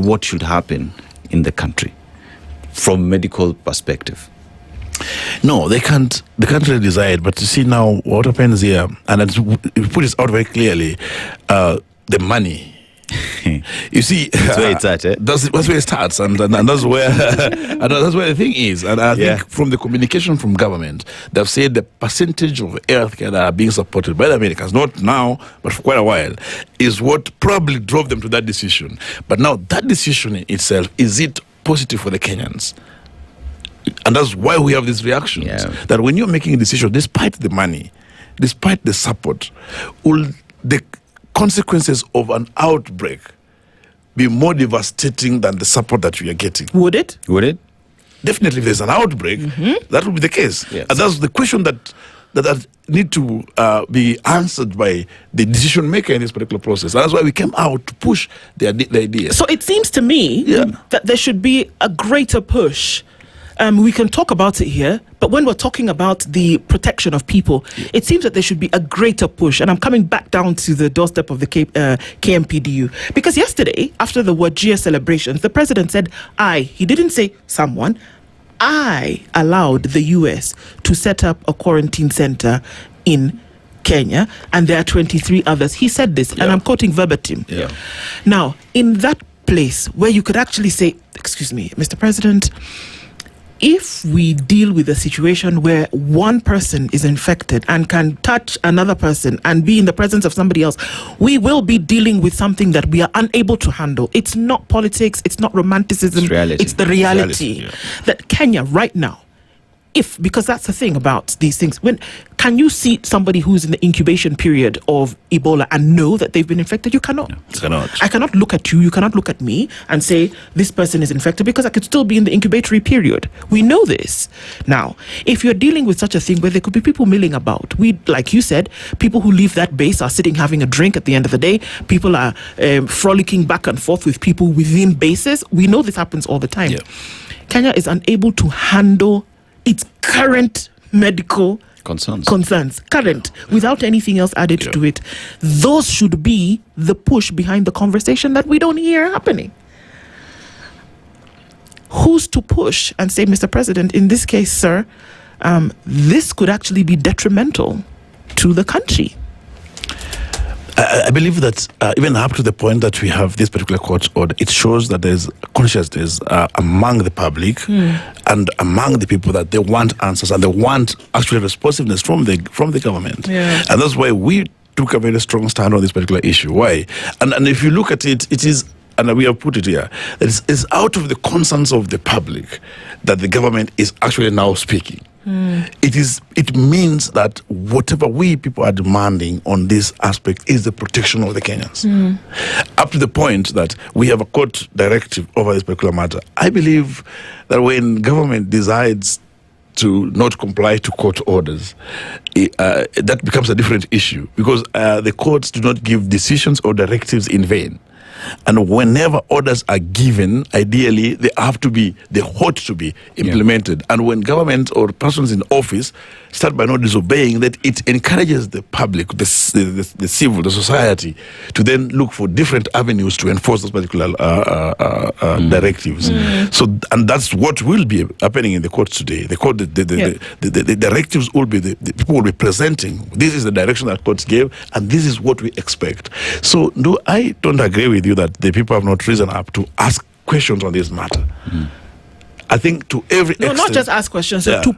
what should happen in the country from medical perspective? No, they can't really decide. But you see now what happens here, and it put it out very clearly, the money. You see, that's where it's at. That's where it starts, and that's where and that's where the thing is. And I think from the communication from government, they've said the percentage of healthcare that are being supported by the Americans, not now, but for quite a while, is what probably drove them to that decision. But now that decision in itself, is it positive for the Kenyans? And that's why we have these reactions. That when you're making a decision, despite the money, despite the support, will the consequences of an outbreak be more devastating than the support that we are getting? Would it? Definitely, if there's an outbreak, that would be the case. Yes. And that's the question that need to be answered by the decision maker in this particular process. And that's why we came out to push the idea. So it seems to me that there should be a greater push. We can talk about it here, but when we're talking about the protection of people, it seems that there should be a greater push. And I'm coming back down to the doorstep of the KMPDU. Because yesterday, after the Wajir celebrations, the president said, he didn't say someone, I allowed the US to set up a quarantine center in Kenya, and there are 23 others. He said this, and I'm quoting verbatim. Now, in that place where you could actually say, excuse me, Mr. President, if we deal with a situation where one person is infected and can touch another person and be in the presence of somebody else, we will be dealing with something that we are unable to handle. It's not politics, it's not romanticism, it's the reality. That Kenya right now, because that's the thing about these things, can you see somebody who's in the incubation period of Ebola and know that they've been infected? You cannot. I cannot look at you, you cannot look at me and say this person is infected, because I could still be in the incubatory period. We know this. Now, if you're dealing with such a thing where there could be people milling about, like you said, people who leave that base are sitting having a drink at the end of the day, people are frolicking back and forth with people within bases. We know this happens all the time. Kenya is unable to handle its current medical concerns, without anything else added to it. Those should be the push behind the conversation that we don't hear happening. Who's to push and say, Mr. President, in this case, sir, this could actually be detrimental to the country? I believe that even up to the point that we have this particular court order, it shows that there's consciousness among the public and among the people that they want answers and they want actually responsiveness from the government. And that's why we took a very strong stand on this particular issue. Why? And if you look at it, it is, and we have put it here, that it's out of the concerns of the public that the government is actually now speaking. It means that whatever we people are demanding on this aspect is the protection of the Kenyans. Up to the point that we have a court directive over this particular matter. I believe that when government decides to not comply to court orders, that becomes a different issue, because the courts do not give decisions or directives in vain. And whenever orders are given, ideally, they ought to be implemented. And when government or persons in office start by not disobeying, that it encourages the public, the civil, the society, to then look for different avenues to enforce those particular directives. So, and that's what will be happening in the courts today. The court, the directives will be, the people will be presenting, this is the direction that courts gave, and this is what we expect. So, no, I don't agree with you that the people have not risen up to ask questions on this matter. I think to every extent, not just ask questions, to